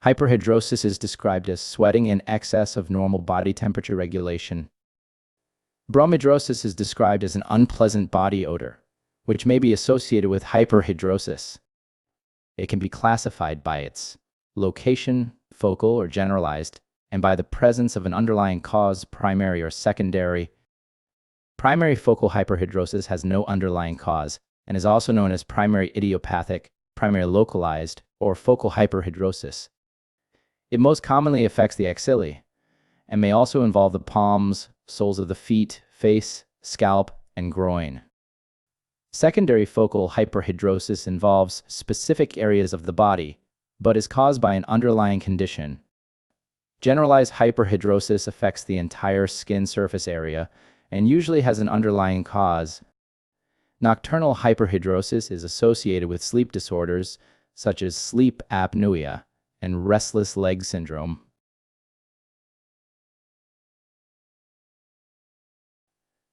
Hyperhidrosis is described as sweating in excess of normal body temperature regulation. Bromidrosis is described as an unpleasant body odor, which may be associated with hyperhidrosis. It can be classified by its location, focal or generalized, and by the presence of an underlying cause, primary or secondary. Primary focal hyperhidrosis has no underlying cause and is also known as primary idiopathic, primary localized, or focal hyperhidrosis. It most commonly affects the axillae and may also involve the palms, soles of the feet, face, scalp, and groin. Secondary focal hyperhidrosis involves specific areas of the body, but is caused by an underlying condition. Generalized hyperhidrosis affects the entire skin surface area and usually has an underlying cause. Nocturnal hyperhidrosis is associated with sleep disorders such as sleep apnea and restless leg syndrome.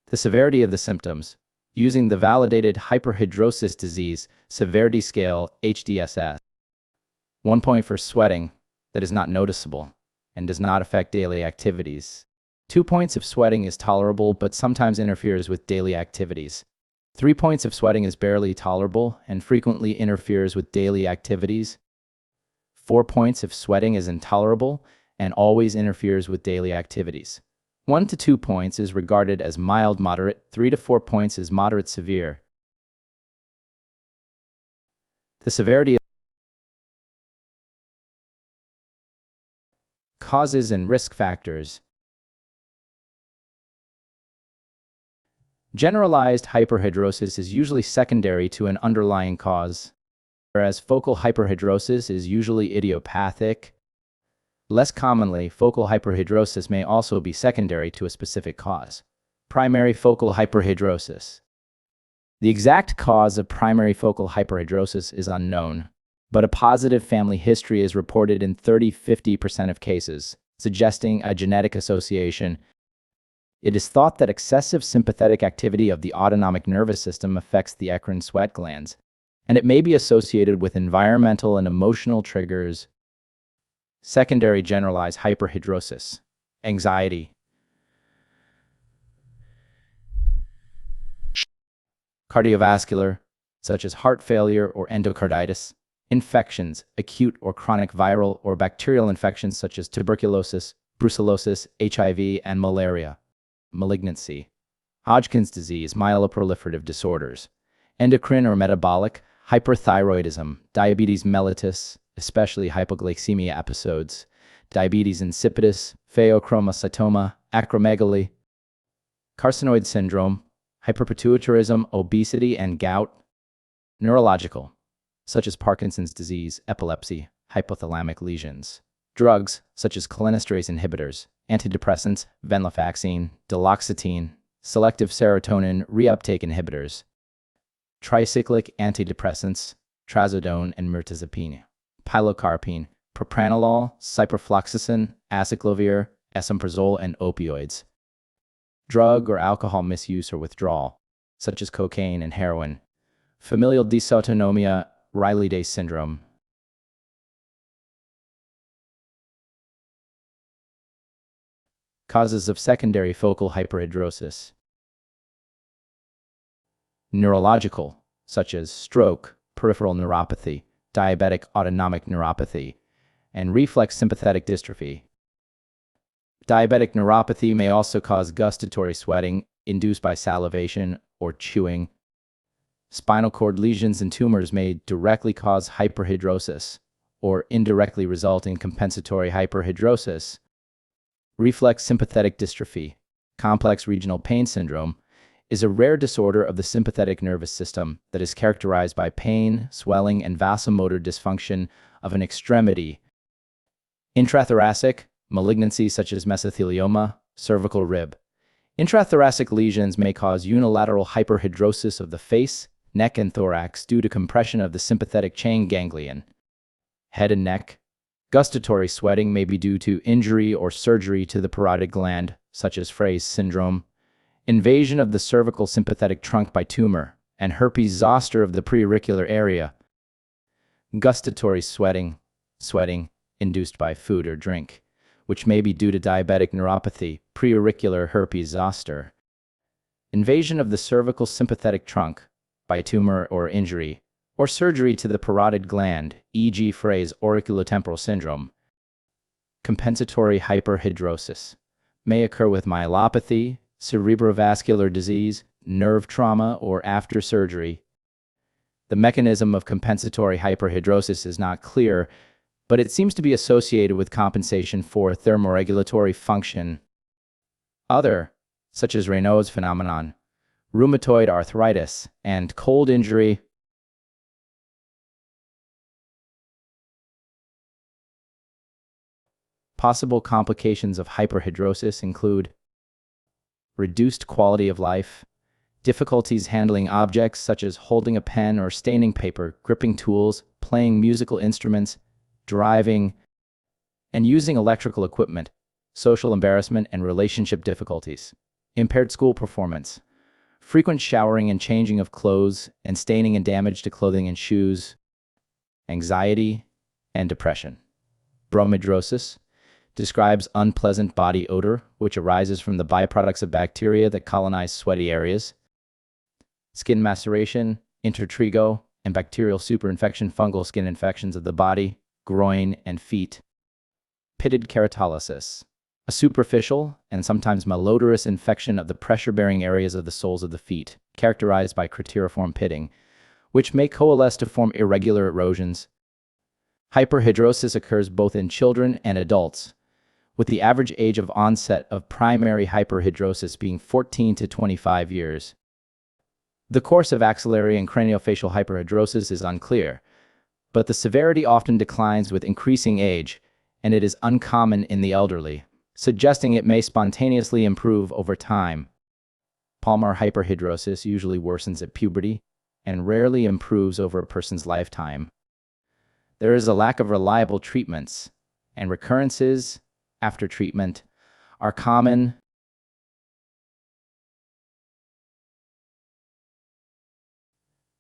The severity of the symptoms. Using the validated hyperhidrosis disease severity scale HDSS. 1 point for sweating that is not noticeable and does not affect daily activities. 2 points if sweating is tolerable but sometimes interferes with daily activities. 3 points if sweating is barely tolerable and frequently interferes with daily activities. 4 points if sweating is intolerable and always interferes with daily activities. 1 to 2 points is regarded as mild moderate, 3 to 4 points is moderate severe. The severity of causes and risk factors. Generalized hyperhidrosis is usually secondary to an underlying cause, whereas focal hyperhidrosis is usually idiopathic. Less commonly, focal hyperhidrosis may also be secondary to a specific cause. Primary focal hyperhidrosis. The exact cause of primary focal hyperhidrosis is unknown, but a positive family history is reported in 30–50% of cases, suggesting a genetic association. It is thought that excessive sympathetic activity of the autonomic nervous system affects the eccrine sweat glands, and it may be associated with environmental and emotional triggers. Secondary generalized hyperhidrosis. Anxiety. Cardiovascular, such as heart failure or endocarditis. Infections, acute or chronic viral or bacterial infections such as tuberculosis, brucellosis, HIV, and malaria. Malignancy. Hodgkin's disease, myeloproliferative disorders. Endocrine or metabolic, hyperthyroidism, diabetes mellitus, especially hypoglycemia episodes, diabetes insipidus, pheochromocytoma, acromegaly, carcinoid syndrome, hyperpituitarism, obesity, and gout. Neurological, such as Parkinson's disease, epilepsy, hypothalamic lesions. Drugs, such as cholinesterase inhibitors, antidepressants, venlafaxine, duloxetine, selective serotonin reuptake inhibitors, tricyclic antidepressants, trazodone and mirtazapine, pilocarpine, propranolol, ciprofloxacin, acyclovir, esomeprazole, and opioids. Drug or alcohol misuse or withdrawal, such as cocaine and heroin. Familial dysautonomia, Riley-Day syndrome. Causes of secondary focal hyperhidrosis. Neurological, such as stroke, peripheral neuropathy, diabetic autonomic neuropathy, and reflex sympathetic dystrophy. Diabetic neuropathy may also cause gustatory sweating induced by salivation or chewing. Spinal cord lesions and tumors may directly cause hyperhidrosis or indirectly result in compensatory hyperhidrosis. Reflex sympathetic dystrophy, complex regional pain syndrome, is a rare disorder of the sympathetic nervous system that is characterized by pain, swelling, and vasomotor dysfunction of an extremity. Intrathoracic, malignancies such as mesothelioma, cervical rib. Intrathoracic lesions may cause unilateral hyperhidrosis of the face, neck, and thorax due to compression of the sympathetic chain ganglion. Head and neck. Gustatory sweating may be due to injury or surgery to the parotid gland, such as Frey's syndrome, invasion of the cervical sympathetic trunk by tumor, and herpes zoster of the preauricular area. Gustatory sweating induced by food or drink, which may be due to diabetic neuropathy, preauricular herpes zoster, invasion of the cervical sympathetic trunk by tumor or injury, or surgery to the parotid gland, e.g. Frey's auriculotemporal syndrome. Compensatory hyperhidrosis may occur with myelopathy, cerebrovascular disease, nerve trauma, or after surgery. The mechanism of compensatory hyperhidrosis is not clear, but it seems to be associated with compensation for thermoregulatory function. Other, such as Raynaud's phenomenon, rheumatoid arthritis, and cold injury. Possible complications of hyperhidrosis include reduced quality of life, difficulties handling objects such as holding a pen or staining paper, gripping tools, playing musical instruments, driving, and using electrical equipment, social embarrassment and relationship difficulties, impaired school performance, frequent showering and changing of clothes, and staining and damage to clothing and shoes, anxiety, and depression. Bromidrosis describes unpleasant body odor, which arises from the byproducts of bacteria that colonize sweaty areas. Skin maceration, intertrigo, and bacterial superinfection, fungal skin infections of the body, groin, and feet. Pitted keratolysis, a superficial and sometimes malodorous infection of the pressure-bearing areas of the soles of the feet, characterized by crateriform pitting, which may coalesce to form irregular erosions. Hyperhidrosis occurs both in children and adults, with the average age of onset of primary hyperhidrosis being 14 to 25 years. The course of axillary and craniofacial hyperhidrosis is unclear, but the severity often declines with increasing age, and it is uncommon in the elderly, suggesting it may spontaneously improve over time. Palmar hyperhidrosis usually worsens at puberty and rarely improves over a person's lifetime. There is a lack of reliable treatments, and recurrences after treatment are common.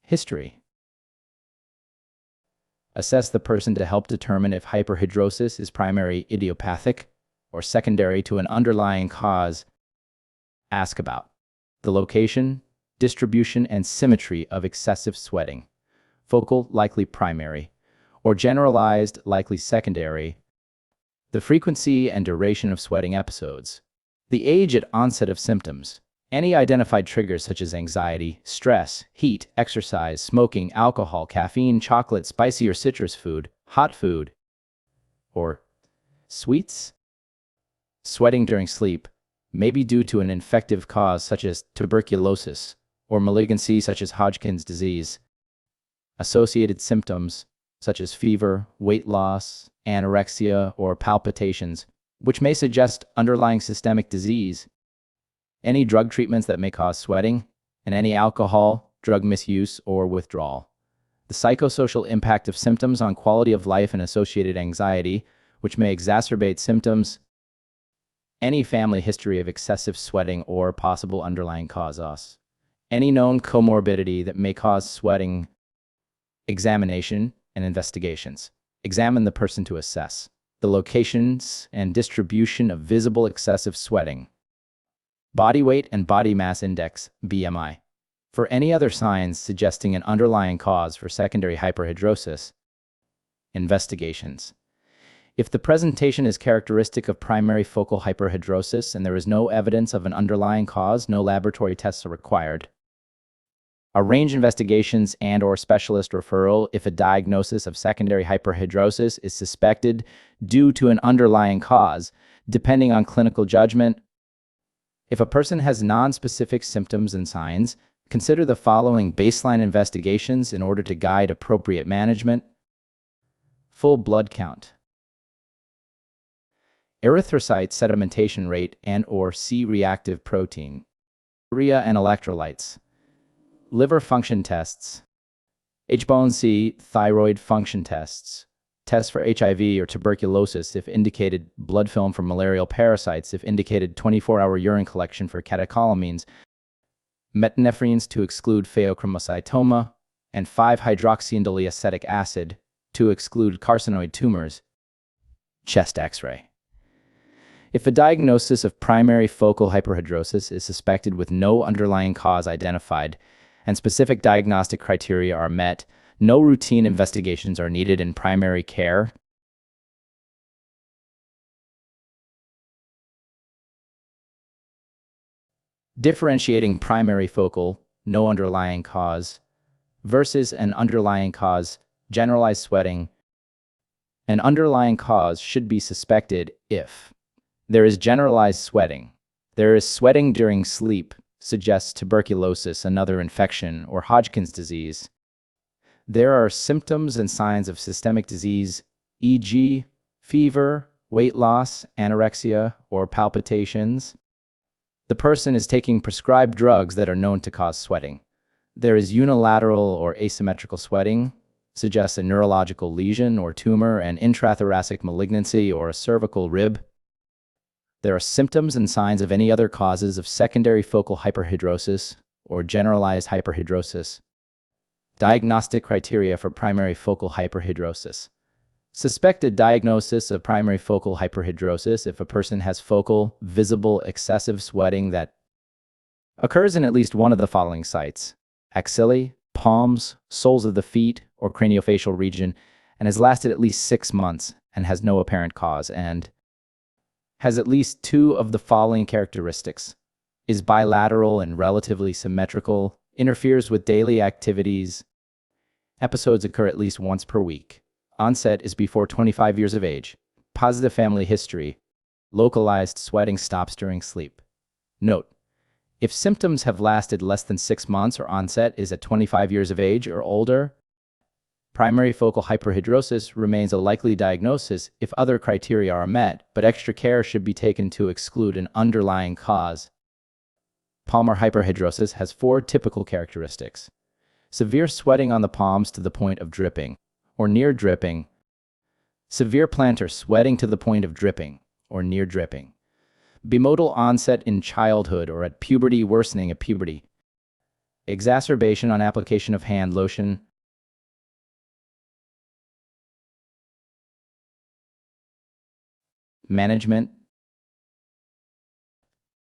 History. Assess the person to help determine if hyperhidrosis is primary idiopathic or secondary to an underlying cause. Ask about the location, distribution, and symmetry of excessive sweating, focal, likely primary, or generalized, likely secondary, the frequency and duration of sweating episodes, the age at onset of symptoms, any identified triggers such as anxiety, stress, heat, exercise, smoking, alcohol, caffeine, chocolate, spicy or citrus food, hot food, or sweets. Sweating during sleep may be due to an infective cause such as tuberculosis or malignancy such as Hodgkin's disease. Associated symptoms such as fever, weight loss, anorexia, or palpitations, which may suggest underlying systemic disease. Any drug treatments that may cause sweating, and any alcohol, drug misuse, or withdrawal. The psychosocial impact of symptoms on quality of life and associated anxiety, which may exacerbate symptoms. Any family history of excessive sweating or possible underlying causes. Any known comorbidity that may cause sweating. Examination and investigations. Examine the person to assess the locations and distribution of visible excessive sweating. Body weight and body mass index, BMI. For any other signs suggesting an underlying cause for secondary hyperhidrosis. Investigations. If the presentation is characteristic of primary focal hyperhidrosis and there is no evidence of an underlying cause, no laboratory tests are required. Arrange investigations and/or specialist referral if a diagnosis of secondary hyperhidrosis is suspected due to an underlying cause, depending on clinical judgment. If a person has nonspecific symptoms and signs, consider the following baseline investigations in order to guide appropriate management. Full blood count. Erythrocyte sedimentation rate and/or C-reactive protein. Urea and electrolytes. Liver function tests. HbA1c, thyroid function tests. Tests for HIV or tuberculosis if indicated, blood film for malarial parasites if indicated, 24-hour urine collection for catecholamines, metanephrines to exclude pheochromocytoma, and 5-hydroxyindoleacetic acid to exclude carcinoid tumors. chest X-ray. If a diagnosis of primary focal hyperhidrosis is suspected with no underlying cause identified and specific diagnostic criteria are met, no routine investigations are needed in primary care. Differentiating primary focal, no underlying cause, versus an underlying cause, generalized sweating. An underlying cause should be suspected if there is generalized sweating. There is sweating during sleep, suggests tuberculosis, another infection, or Hodgkin's disease. There are symptoms and signs of systemic disease, e.g., fever, weight loss, anorexia, or palpitations. The person is taking prescribed drugs that are known to cause sweating. There is unilateral or asymmetrical sweating, suggests a neurological lesion or tumor, an intrathoracic malignancy, or a cervical rib. There are symptoms and signs of any other causes of secondary focal hyperhidrosis or generalized hyperhidrosis. Diagnostic criteria for primary focal hyperhidrosis. Suspected diagnosis of primary focal hyperhidrosis if a person has focal, visible, excessive sweating that occurs in at least one of the following sites: axillae, palms, soles of the feet, or craniofacial region, and has lasted at least 6 months and has no apparent cause, and has at least two of the following characteristics: is bilateral and relatively symmetrical, interferes with daily activities, episodes occur at least once per week, onset is before 25 years of age, positive family history, localized sweating stops during sleep. Note: if symptoms have lasted less than 6 months or onset is at 25 years of age or older, primary focal hyperhidrosis remains a likely diagnosis if other criteria are met, but extra care should be taken to exclude an underlying cause. Palmar hyperhidrosis has 4 typical characteristics: severe sweating on the palms to the point of dripping or near dripping, severe plantar sweating to the point of dripping or near dripping, bimodal onset in childhood or at puberty worsening at puberty, exacerbation on application of hand lotion. Management.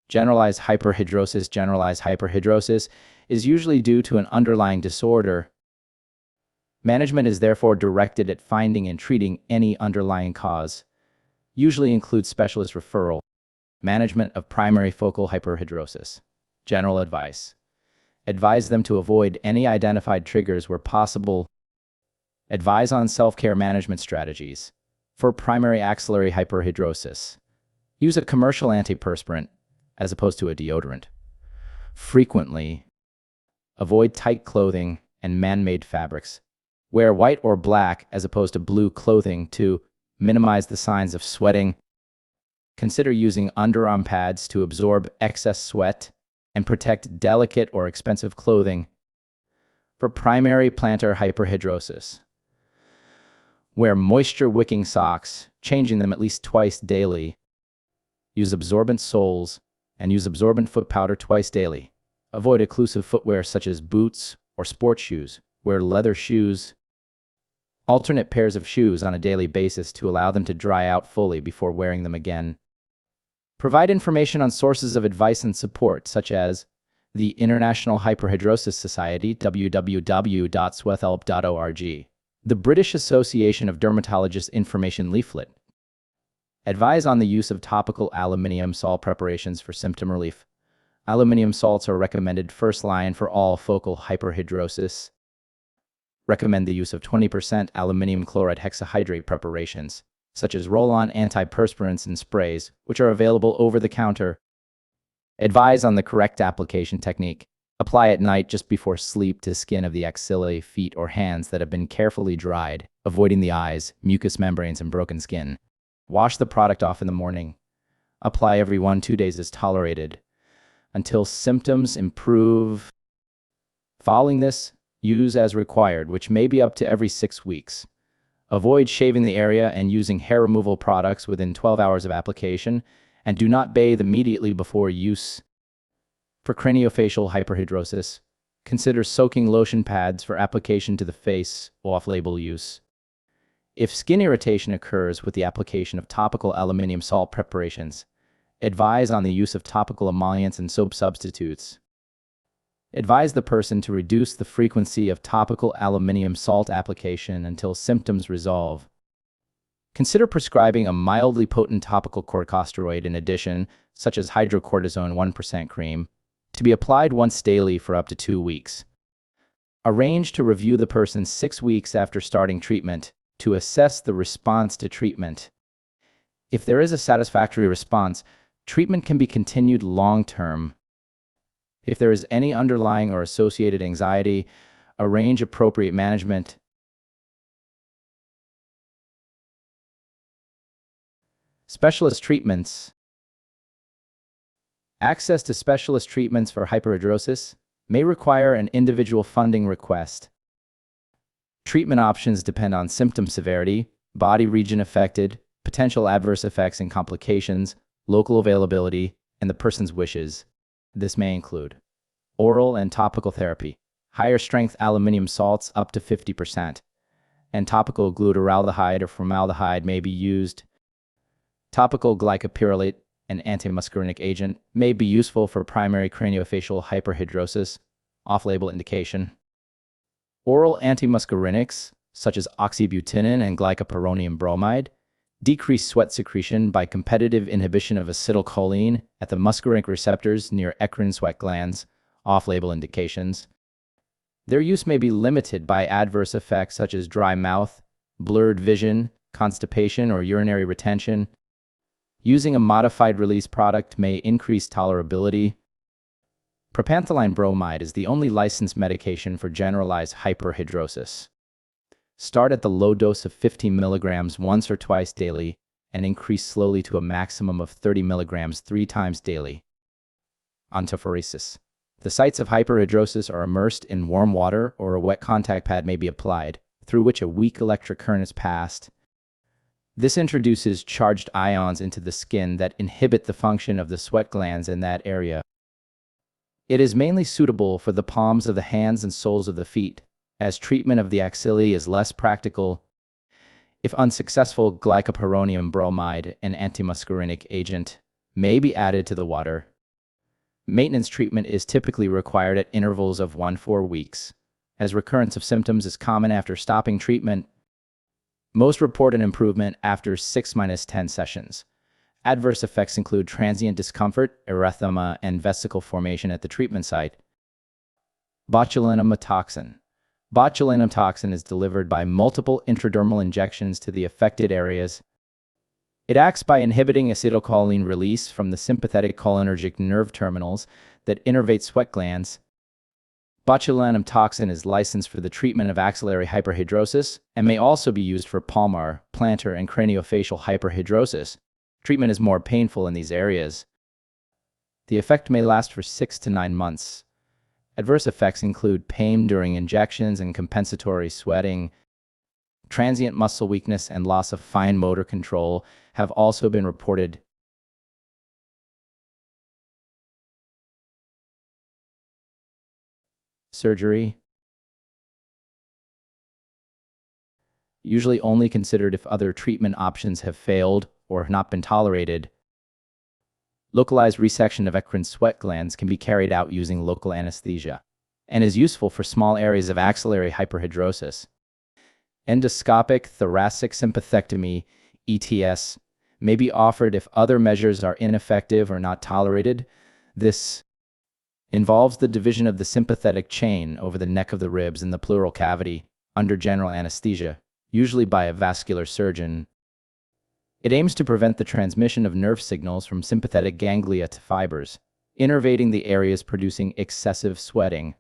Generalized hyperhidrosis. Generalized hyperhidrosis is usually due to an underlying disorder. Management is therefore directed at finding and treating any underlying cause. Usually includes specialist referral. Management of primary focal hyperhidrosis. General advice. Advise them to avoid any identified triggers where possible. Advise on self-care management strategies. For primary axillary hyperhidrosis, use a commercial antiperspirant as opposed to a deodorant. Frequently, avoid tight clothing and man-made fabrics. Wear white or black as opposed to blue clothing to minimize the signs of sweating. Consider using underarm pads to absorb excess sweat and protect delicate or expensive clothing. For primary plantar hyperhidrosis, wear moisture-wicking socks, changing them at least twice daily. Use absorbent soles and use absorbent foot powder twice daily. Avoid occlusive footwear such as boots or sports shoes. Wear leather shoes. Alternate pairs of shoes on a daily basis to allow them to dry out fully before wearing them again. Provide information on sources of advice and support such as the International Hyperhidrosis Society, www.swethelp.org. The British Association of Dermatologists Information Leaflet. Advise on the use of topical aluminium salt preparations for symptom relief. Aluminium salts are recommended first line for all focal hyperhidrosis. Recommend the use of 20% aluminium chloride hexahydrate preparations, such as roll-on antiperspirants and sprays, which are available over the counter. Advise on the correct application technique. Apply at night just before sleep to skin of the axillae, feet, or hands that have been carefully dried, avoiding the eyes, mucous membranes, and broken skin. Wash the product off in the morning. Apply every 1-2 days as tolerated, until symptoms improve. Following this, use as required, which may be up to every 6 weeks. Avoid shaving the area and using hair removal products within 12 hours of application, and do not bathe immediately before use. For craniofacial hyperhidrosis, consider soaking lotion pads for application to the face, off-label use. If skin irritation occurs with the application of topical aluminium salt preparations, advise on the use of topical emollients and soap substitutes. Advise the person to reduce the frequency of topical aluminium salt application until symptoms resolve. Consider prescribing a mildly potent topical corticosteroid in addition, such as hydrocortisone 1% cream, to be applied once daily for up to 2 weeks. Arrange to review the person 6 weeks after starting treatment to assess the response to treatment. If there is a satisfactory response, treatment can be continued long-term. If there is any underlying or associated anxiety, arrange appropriate management. Specialist treatments. Access to specialist treatments for hyperhidrosis may require an individual funding request. Treatment options depend on symptom severity, body region affected, potential adverse effects and complications, local availability, and the person's wishes. This may include oral and topical therapy, higher strength aluminium salts up to 50%, and topical glutaraldehyde or formaldehyde may be used. Topical glycopyrrolate, an antimuscarinic agent, may be useful for primary craniofacial hyperhidrosis, off-label indication. Oral antimuscarinics, such as oxybutynin and glycopyrronium bromide, decrease sweat secretion by competitive inhibition of acetylcholine at the muscarinic receptors near eccrine sweat glands, off-label indications. Their use may be limited by adverse effects such as dry mouth, blurred vision, constipation, or urinary retention. Using a modified release product may increase tolerability. Propanthyline bromide is the only licensed medication for generalized hyperhidrosis. Start at the low dose of 15 milligrams once or twice daily and increase slowly to a maximum of 30 milligrams 3 times daily. Hyperhidrosis. The sites of hyperhidrosis are immersed in warm water or a wet contact pad may be applied, through which a weak electric current is passed. This introduces charged ions into the skin that inhibit the function of the sweat glands in that area. It is mainly suitable for the palms of the hands and soles of the feet, as treatment of the axilla is less practical. If unsuccessful, glycopyrronium bromide, an antimuscarinic agent, may be added to the water. Maintenance treatment is typically required at intervals of 1-4 weeks, as recurrence of symptoms is common after stopping treatment. Most report an improvement after 6-10 sessions. Adverse effects include transient discomfort, erythema, and vesicle formation at the treatment site. Botulinum toxin. Botulinum toxin is delivered by multiple intradermal injections to the affected areas. It acts by inhibiting acetylcholine release from the sympathetic cholinergic nerve terminals that innervate sweat glands. Botulinum toxin is licensed for the treatment of axillary hyperhidrosis and may also be used for palmar, plantar, and craniofacial hyperhidrosis. Treatment is more painful in these areas. The effect may last for 6 to 9 months. Adverse effects include pain during injections and compensatory sweating. Transient muscle weakness and loss of fine motor control have also been reported. Surgery. Usually only considered if other treatment options have failed or have not been tolerated. Localized resection of eccrine sweat glands can be carried out using local anesthesia and is useful for small areas of axillary hyperhidrosis. Endoscopic thoracic sympathectomy, ETS, may be offered if other measures are ineffective or not tolerated. This involves the division of the sympathetic chain over the neck of the ribs in the pleural cavity under general anesthesia, usually by a vascular surgeon. It aims to prevent the transmission of nerve signals from sympathetic ganglia to fibers, innervating the areas producing excessive sweating.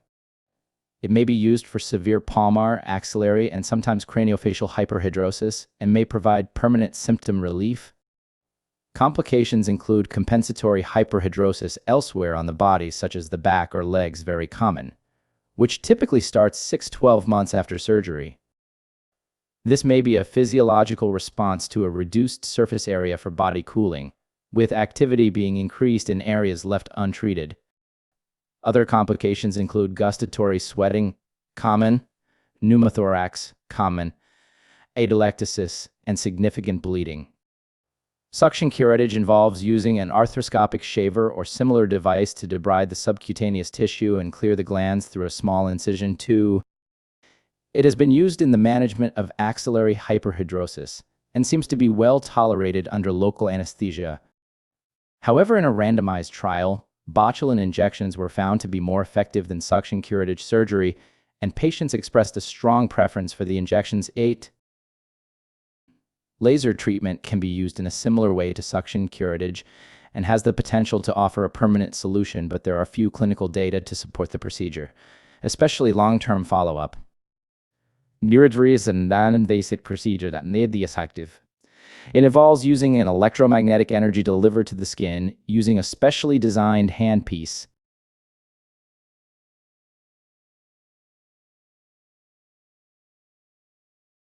It may be used for severe palmar, axillary, and sometimes craniofacial hyperhidrosis and may provide permanent symptom relief. Complications include compensatory hyperhidrosis elsewhere on the body, such as the back or legs, very common, which typically starts 6-12 months after surgery. This may be a physiological response to a reduced surface area for body cooling, with activity being increased in areas left untreated. Other complications include gustatory sweating, common, pneumothorax, common, atelectasis, and significant bleeding. Suction curettage involves using an arthroscopic shaver or similar device to debride the subcutaneous tissue and clear the glands through a small incision. 2. It has been used in the management of axillary hyperhidrosis and seems to be well tolerated under local anesthesia. However, in a randomized trial, botulinum injections were found to be more effective than suction curettage surgery, and patients expressed a strong preference for the injections. 8. Laser treatment can be used in a similar way to suction curettage and has the potential to offer a permanent solution, but there are few clinical data to support the procedure, especially long-term follow-up. Surgery is a non-invasive procedure that may be effective. It involves using an electromagnetic energy delivered to the skin using a specially designed handpiece